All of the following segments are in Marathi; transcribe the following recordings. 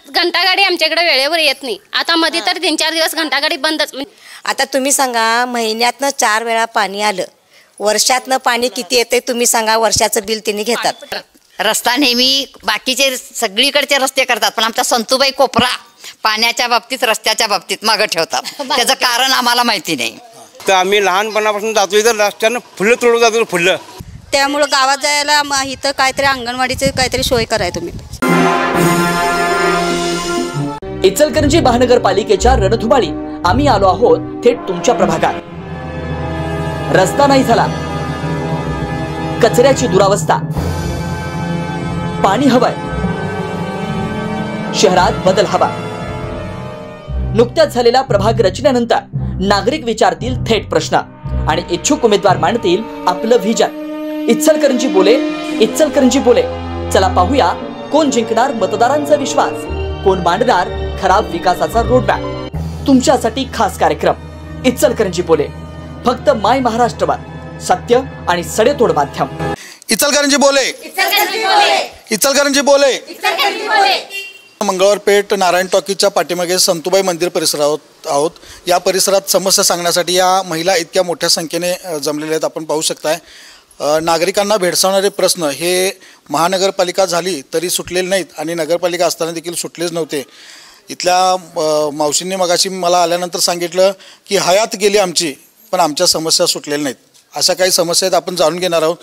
घंटागाडी आमच्याकडे वेळेवर येत नाही. आता मध्ये तर 3-4 दिवस घंटागाडी बंदच. आता तुम्ही सांगा, महिन्यातनं 4 वेळा पाणी आलं, वर्षातनं पाणी किती येते तुम्ही सांगा. वर्षाचं बिल त्यांनी घेतात. रस्ता नेहमी बाकीचे सगळीकडचे रस्ते करतात, पण आमचा संतुबाई कोपरा पाण्याच्या बाबतीत रस्त्याच्या बाबतीत मागं ठेवतात. त्याचं कारण आम्हाला माहिती नाही. तर आम्ही लहानपणापासून जातो इथं रस्त्यानं फुलं तोडून जातो फुलं. त्यामुळं गावात जायला इथं काहीतरी अंगणवाडीचे काहीतरी सोय कराय तुम्ही. इचलकरंजी महानगरपालिकेच्या रणधुमाळी आम्ही आलो आहोत थेट तुमच्या प्रभागात. रस्ता नाही झाला, कचऱ्याची दुरावस्था, पाणी हवंय, शहरात बदल हवा. नुकत्याच झालेल्या प्रभाग रचनेनंतर नागरिक विचारतील थेट प्रश्न आणि इच्छुक उमेदवार मांडतील आपलं व्हिजन. इचलकरंजी बोले, इचलकरंजी बोले. चला पाहूया कोण जिंकणार मतदारांचा विश्वास, कोण मांडणार खराब विकासाचा रोडमॅप. तुमच्यासाठी खास कार्यक्रम इचलकरंजी बोले, फक्त माय महाराष्ट्रवर, सत्य आणि सडेतोड माध्यम. इचलकरंजी बोले, इचलकरंजी बोले. मंगळवार पेठ नारायण टॉकीजच्या पाठीमागे संतुबाई मंदिर परिसरात आहोत. या परिसरात समस्या सांगण्यासाठी या महिला इतक्या मोठ्या संख्येने जमलेल्या आहेत. आपण पाहू शकताय नागरिकांना भेडसावणारे प्रश्न हे महानगरपालिका झाली तरी सुटलेले नाहीत आणि नगरपालिका असताना देखील सुटलेच नव्हते. इथल्या मावशींनी मगाशी मला आल्यानंतर सांगितलं की हयात गेली आमची, पण आमच्या समस्या सुटलेल्या नाहीत. अशा काही समस्या आहेत, आपण जाणून घेणार आहोत.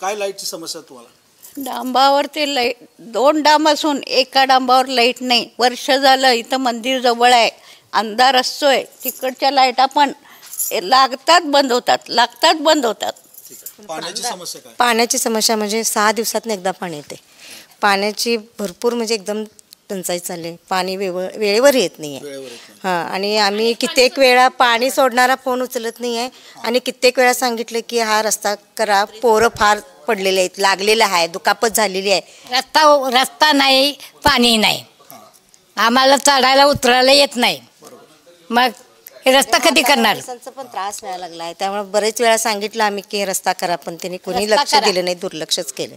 काय लाईटची समस्या तुम्हाला? डांबावर ते लाईट 2 डांब असून एका डांबावर लाईट नाही. वर्ष झालं इथं मंदिर जवळ आहे, अंधार असतोय. तिकडच्या लाईटा पण लागतात बंद होतात, लागतात बंद होतात. पाण्याची समस्या काय? पाण्याची समस्या म्हणजे 6 दिवसातून एकदा पाणी येते. पाण्याची भरपूर म्हणजे एकदम टंचाई चालली. पाणी वेळेवर येत नाही आहे. हां, आणि आम्ही कित्येक वेळा पाणी सोडणारा फोन उचलत नाही आहे आणि कित्येक वेळा सांगितलं की हा रस्ता करा. पोरं फार पडलेले आहेत, लागलेलं आहे, दुखापत झालेली आहे. रस्ता नाही, पाणी नाही, आम्हाला चढायला उतरायला येत नाही. मग हे रस्ता कधी करणार? पण त्रास व्हायला लागला आहे. त्यामुळे बरेच वेळा सांगितलं आम्ही की रस्ता करा, पण त्यांनी कोणी लक्ष दिलं नाही, दुर्लक्षच केलं.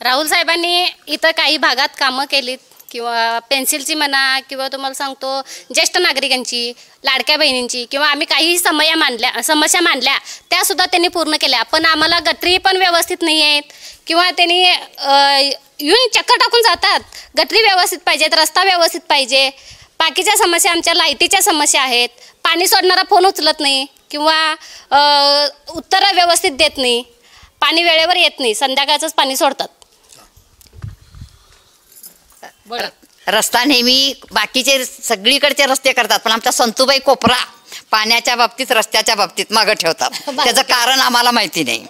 राहुल साहेबांनी इथं काही भागात कामं केलीत, किंवा पेन्सिलची म्हणा, किंवा तुम्हाला सांगतो ज्येष्ठ नागरिकांची, लाडक्या बहिणींची, किंवा आम्ही काही समस्या मांडल्या त्यासुद्धा त्यांनी पूर्ण केल्या. पण आम्हाला गटरी पण व्यवस्थित नाही आहेत, किंवा त्यांनी येऊन चक्कर टाकून जातात. गटरी व्यवस्थित पाहिजेत, रस्ता व्यवस्थित पाहिजे. बाकीच्या समस्या आमच्या लाईटीच्या समस्या आहेत. पाणी सोडणारा फोन उचलत नाही, किंवा उत्तरं व्यवस्थित देत नाही. पाणी वेळेवर येत नाही, संध्याकाळचंच पाणी सोडतात. रस्ता नेहमी बाकीचे सगळीकडचे रस्ते करतात, पण आमचा संतुबाई कोपरा पाण्याच्या बाबतीत रस्त्याच्या बाबतीत मागं ठेवतात. त्याचं कारण आम्हाला माहिती नाही.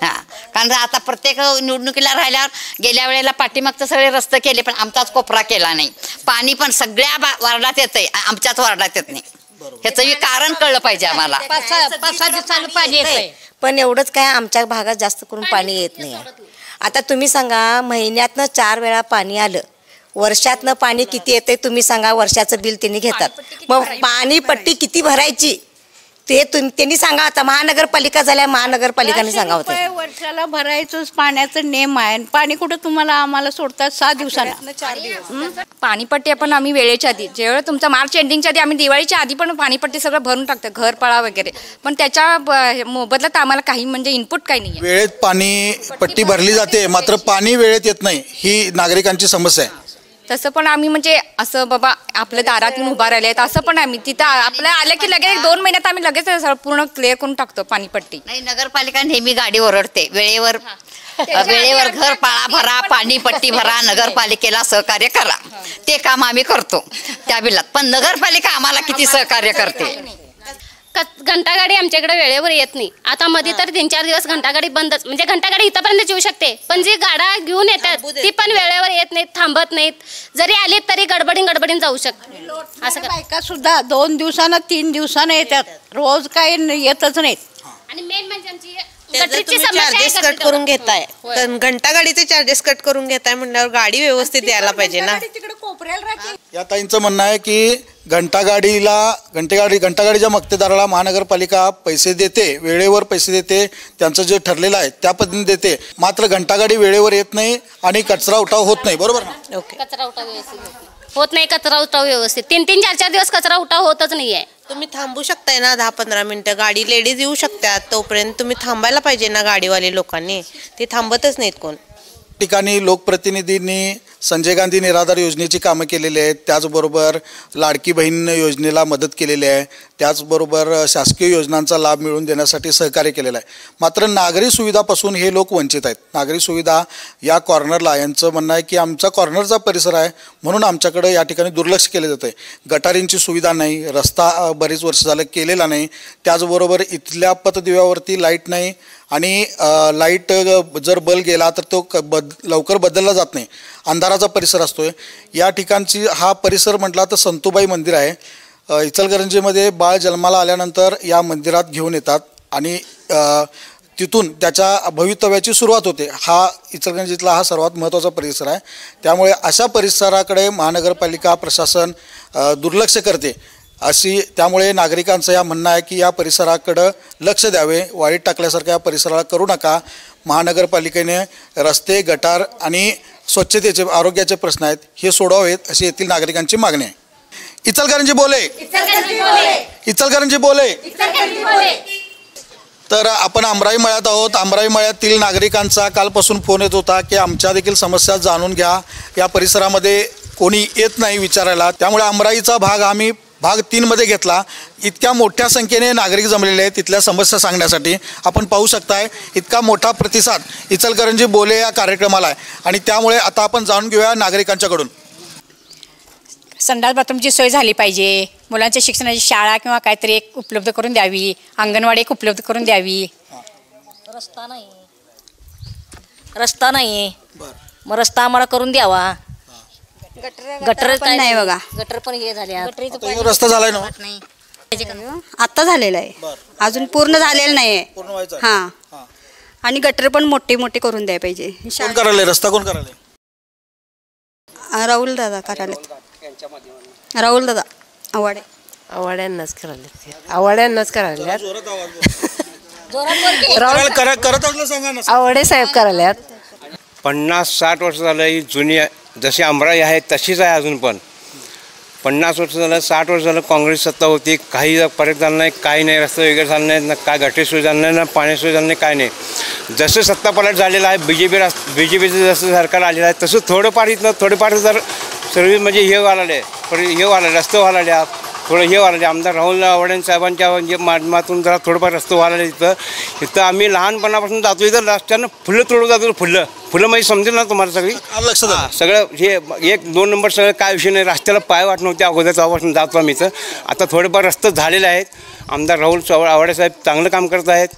हां, कारण आता प्रत्येक निवडणुकीला राहिल्यावर गेल्या वेळेला पाठीमागचं सगळे रस्ते केले, पण आमचाच कोपरा केला नाही. पाणी पण सगळ्या वार्डात येतंय, आमच्याच वार्डात येत नाही. ह्याचं कारण कळलं पाहिजे आम्हाला. 5-6 दिवसांनी पाणी येतंय, पण एवढंच काय, आमच्या भागात जास्त करून पाणी येत नाही आहे. आता तुम्ही सांगा, महिन्यातनं 4 वेळा पाणी आलं, वर्षातनं पाणी किती येते तुम्ही सांगा. वर्षाचं बिल त्यांनी घेतात. मग पाणी पट्टी किती भरायची ते त्यांनी सांगा. आता महानगरपालिका झाल्या, महानगरपालिकाने सांगा होते. वर्षाला भरायचंच पाण्याचं नेम आहे. पाणी कुठं तुम्हाला आम्हाला सोडतात 6 दिवसांना. पाणीपट्टी आपण आम्ही वेळेच्या आधी, जेव्हा तुमचा मार्च एंडिंगच्या आधी, आम्ही दिवाळीच्या आधी पण पाणीपट्टी सगळं भरून टाकतो, घरपळा वगैरे. पण त्याच्या बदल्यात आम्हाला काही म्हणजे इनपुट काही नाही. वेळेत पाणी पट्टी भरली जाते, मात्र पाणी वेळेत येत नाही, ही नागरिकांची समस्या आहे. तसं पण आम्ही म्हणजे असं बाबा आपल्या दारात येऊन उभा राहिले आहेत असं पण आम्ही तिथं आपल्या आलं की लगेच 2 महिन्यात आम्ही लगेच पूर्ण क्लिअर करून टाकतो पाणीपट्टी. नाही, नगरपालिका नेहमी गाडी ओरडते, वेळेवर घर पाळा भरा, पाणीपट्टी भरा, नगरपालिकेला सहकार्य करा. ते काम आम्ही करतो त्या बिलात, पण नगरपालिका आम्हाला किती सहकार्य करते. घंटागाडी आमच्याकडे वेळेवर येत नाही. आता मध्ये तर 3-4 दिवस घंटागाडी बंदच. म्हणजे घंटागाडी इथपर्यंत येऊ शकते, पण जी गाड्या घेऊन येतात ती पण वेळेवर येत नाहीत, थांबत नाहीत. जरी आली तरी गडबडीन जाऊ शकते. असं बायका सुद्धा 2 दिवसानं 3 दिवसानं येतात, रोज काही येतच नाहीत. आणि मेन म्हणजे आमची चार्जेस कट करून घेताय, घंटागाडीचे चार्जेस कट करून घेताय म्हणल्यावर गाडी व्यवस्थित द्यायला पाहिजे ना. या ताईंचं म्हणणं आहे की घंटागाडीच्या मक्तेदाराला महानगरपालिका पैसे देते, वेळेवर पैसे देते, त्यांचं जे ठरलेलं आहे त्या पद्धतीने देते, मात्र घंटागाडी वेळेवर येत नाही आणि कचरा उठाव होत नाही, बरोबर ना? ओके. कचरा उठाव व्यवस्थित होत नाही, कचरा उठाव व्यवस्थित 3-3, 4-4 दिवस कचरा उठाव होतच नाहीये. तुम्ही थांबू शकताय ना 10-15 मिनिटं, गाडी लेडीज येऊ शकतात तोपर्यंत तुम्ही थांबायला पाहिजे ना गाडीवाले लोकांनी, ते थांबतच नाहीत कोण. ठिकाणी लोकप्रतिनिधींनी संजय गांधी निराधार योजनेची कामं केलेली आहेत, त्याचबरोबर लाडकी बहीण योजनेला मदत केलेली आहे, त्याचबरोबर शासकीय योजनांचा लाभ मिळवून देण्यासाठी सहकार्य केलेलं आहे. मात्र नागरी सुविधापासून हे लोक वंचित आहेत. नागरी सुविधा या कॉर्नरला, यांचं म्हणणं आहे की आमचा कॉर्नरचा परिसर आहे म्हणून आमच्याकडे या ठिकाणी दुर्लक्ष केले जातं आहे. गटारींची सुविधा नाही, रस्ता बरीच वर्ष झालं केलेला नाही, त्याचबरोबर इथल्या पथदिव्यावरती लाईट नाही आणि लाईट जर बल्ब गेला तर तो लवकर बदलला जात नाही, अंधाराचा परिसर असतोय. या ठिकाणची हा परिसर म्हटला तर संतूबाई मंदिर आहे. इचलकरंजीमध्ये बाळ जन्माला आल्यानंतर या मंदिरात घेऊन येतात आणि तिथून त्याच्या भवितव्याची सुरुवात होते. हा इचलकरंजीतला हा सर्वात महत्त्वाचा परिसर आहे. त्यामुळे अशा परिसराकडे महानगरपालिका प्रशासन दुर्लक्ष करते त्यामुळे नागरिकांचं या म्हणणं आहे की या परिसराकडं लक्ष द्यावे, वाळीत टाकल्यासारख्या या परिसराला करू नका. महानगरपालिकेने रस्ते, गटार आणि स्वच्छतेचे, आरोग्याचे प्रश्न आहेत हे सोडवावेत अशी येथील नागरिकांची मागणी आहे. इचलकरंजी बोले, इचलकरंजी बोले. तर आपण आमराई मळ्यात आहोत. आमराई मळ्यातील नागरिकांचा कालपासून फोन येत होता की आमच्या देखील समस्या जाणून घ्या, या परिसरामध्ये कोणी येत नाही विचारायला. त्यामुळे आमराईचा आम्ही भाग 3 मध्ये घेतला. इतक्या मोठ्या संख्येने नागरिक जमलेले आहेत तिथल्या समस्या सांगण्यासाठी. आपण पाहू शकताय इतका मोठा प्रतिसाद इचलकरंजी बोले या कार्यक्रमाला आहे आणि त्यामुळे आता आपण जाणून घेऊया नागरिकांच्याकडून. संडास बाथरूमची सोय झाली पाहिजे, मुलांच्या शिक्षणाची शाळा किंवा काहीतरी एक उपलब्ध करून द्यावी, अंगणवाडी एक उपलब्ध करून द्यावी. रस्ता नाही, मग रस्ता आम्हाला करून द्यावा. गटर पण नाही बघा, गटर पण हे झाले, रस्ता झालाय ना, आता झालेला आहे, अजून पूर्ण झालेलं नाही. हां, आणि गटर पण मोठे मोठे करून द्यायला पाहिजे. कोण करायला रस्ता, कोण करायला? राहुल दादा करायला, राहुल दादा आवाडे. आवाड्यांनाच करायला आवाडे साहेब करायला. 50-60 वर्ष झालं ही जुनी जशी अमराई आहे तशीच आहे अजून पण. 50 वर्ष झालं, 60 वर्ष झालं काँग्रेस सत्ता होती, काही परत झालं नाही, काही नाही, रस्ते वगैरे झालं नाही, ना काय गटर सोय झालं नाही, ना पाणी सोय झालं नाही, काय नाही. जसं सत्ता पलट झालेला आहे, बीजेपीचं जसं सरकार आलेलं आहे तसं थोडंफार इथनं थोडेफार जर सर्व्हिस म्हणजे हे व्हायला रस्ते व्हायला थोडं हे व्हायला. आमदार राहुल आवाडे साहेबांच्या म्हणजे माध्यमातून जरा थोडंफार रस्ते व्हायला. इथं आम्ही लहानपणापासून जातो, इथं रस्त्यानं फुलं तोडून जातो. फुलं म्हणजे समजेल ना तुम्हाला सगळी सगळं हे 1-2 नंबर सगळं काय विषय नाही. रस्त्याला पाय वाट नव्हते अगोदर, तेव्हापासून जातो आम्ही इथं. आता थोडेफार रस्ते झालेले आहेत. आमदार राहुल आवाडे साहेब चांगलं काम करत आहेत.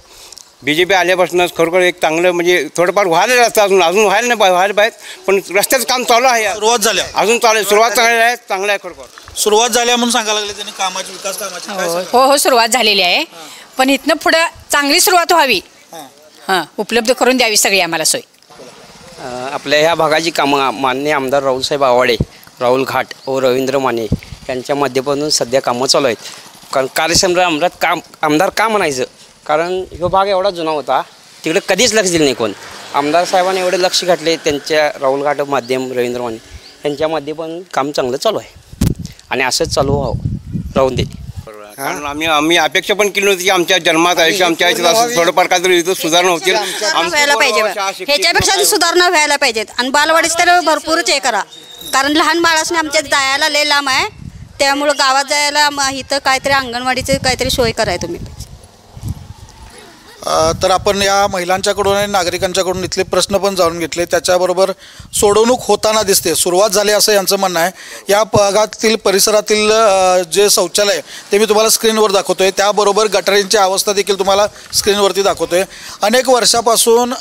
बीजेपी आल्यापासूनच खरोखर एक चांगलं म्हणजे थोडंफार व्हायला रस्ता अजून व्हायला नाही व्हायला पाहिजे, पण रस्त्याचं काम चालू आहे. सुरुवात झाली, अजून चालू आहे. सुरुवात चांगली आहे, चांगलं आहे खरोखर. सुरुवात झाल्या म्हणून सांगायला लागले त्यांनी कामाची, विकास कामाची. हो, सुरुवात झालेली आहे, पण इथनं पुढं चांगली सुरुवात व्हावी. हां, उपलब्ध करून द्यावी सगळी आम्हाला सोय. आपल्या ह्या भागाची कामं माननीय आमदार राहुलसाहेब आवाडे, राहुल घाट व रवींद्र माने यांच्या माध्यमातून सध्या कामं चालू आहेत. कारण कार्यक्षमता आमदार का म्हणायचं, कारण ह्यो भाग एवढा जुना होता, तिकडे कधीच लक्ष दिलं नाही कोण. आमदार साहेबांनी एवढे लक्ष घातले, त्यांच्या राहुल घाट माध्यम, रवींद्र माने यांच्या माध्यमातून काम चांगलं चालू आहे आणि असंच चालू राहून दे. कारण आम्ही अपेक्षा पण केली नव्हती की आमच्या जन्मात आयुष्य आमच्या आयुष्यात थोडंफार काहीतरी इथं सुधारणा होतील. व्हायला पाहिजे, ह्याच्यापेक्षा सुधारणा व्हायला पाहिजेत. आणि बालवाडीच तर भरपूरच हे करा, कारण लहान बाळासने आमच्या जायला लय लांब आहे, त्यामुळं गावात जायला इथं काहीतरी अंगणवाडीचं काहीतरी सोय कराय तुम्ही. तर आपण या महिलांच्याकडून आणि नागरिकांच्याकडून इथले प्रश्न पण जाणून घेतले, त्याच्याबरोबर सोडवणूक होताना दिसते, सुरुवात झाली असं यांचं म्हणणं आहे. या भागातील परिसरातील जे शौचालय ते मी तुम्हाला स्क्रीनवर दाखवतोय, त्याबरोबर गटारींची अवस्था देखील तुम्हाला स्क्रीनवरती दाखवतोय. अनेक वर्षापासून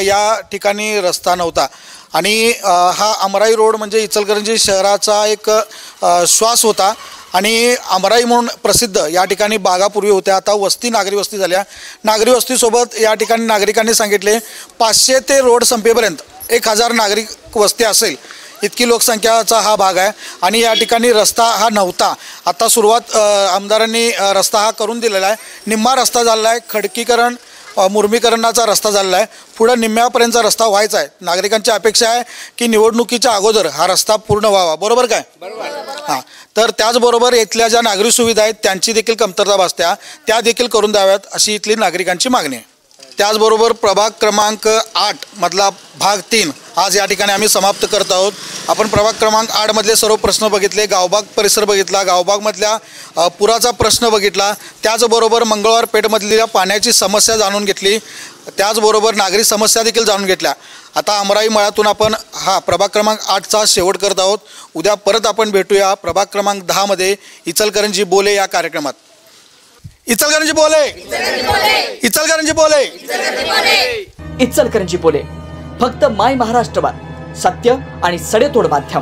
या ठिकाणी रस्ता नव्हता आणि हा अमराई रोड म्हणजे इचलकरंजी शहराचा एक श्वास होता आणि अमराई म्हणून प्रसिद्ध या ठिकाणी बागा पूर्वी होत्या, आता वस्ती नागरी वस्ती झाल्या. नागरी वस्तीसोबत या ठिकाणी नागरिकांनी सांगितले 500 ते रोड संपेपर्यंत 1000 नागरिक वस्ती असेल. इतकी लोकसंख्याचा हा भाग आहे आणि या ठिकाणी रस्ता हा नव्हता. आता सुरुवात आमदारांनी रस्ता हा करून दिलेला आहे. निम्मा रस्ता झालेला आहे. खडकीकरण मुरमीकरणाचा रस्ता झालेला आहे. पुढं निम्म्यापर्यंतचा रस्ता व्हायचा आहे. नागरिकांची अपेक्षा आहे की निवडणुकीच्या अगोदर हा रस्ता पूर्ण व्हावा. बरोबर काय? हां. तर त्याचबरोबर इथल्या ज्या नागरी सुविधा आहेत त्यांची देखील कमतरता भासत्या, त्या देखील करून द्याव्यात अशी इथली नागरिकांची मागणी आहे. त्याचबरोबर प्रभाग क्रमांक 8 मधला भाग 3 आज या ठिकाणी आम्ही समाप्त करत आहोत. आपण प्रभाग क्रमांक 8 मधले सर्व प्रश्न बघितले, गावबाग परिसर बघितला, गावबागमधल्या पुराचा प्रश्न बघितला, त्याचबरोबर मंगळवार पेठमधल्या पाण्याची समस्या जाणून घेतली, त्याचबरोबर नागरी समस्या देखील जाणून घेतल्या. आता अमराई मळ्यातून आपण हा प्रभाग क्रमांक 8चा शेवट करत आहोत. उद्या परत आपण भेटूया प्रभाग क्रमांक 10 मध्ये इचलकरंजी बोले या कार्यक्रमात. इचलकरंजी बोले, इचलकरंजी बोले, इचलकरंजी बोले. फक्त माय महाराष्ट्रवाद, सत्य आणि सडेतोड माध्यम.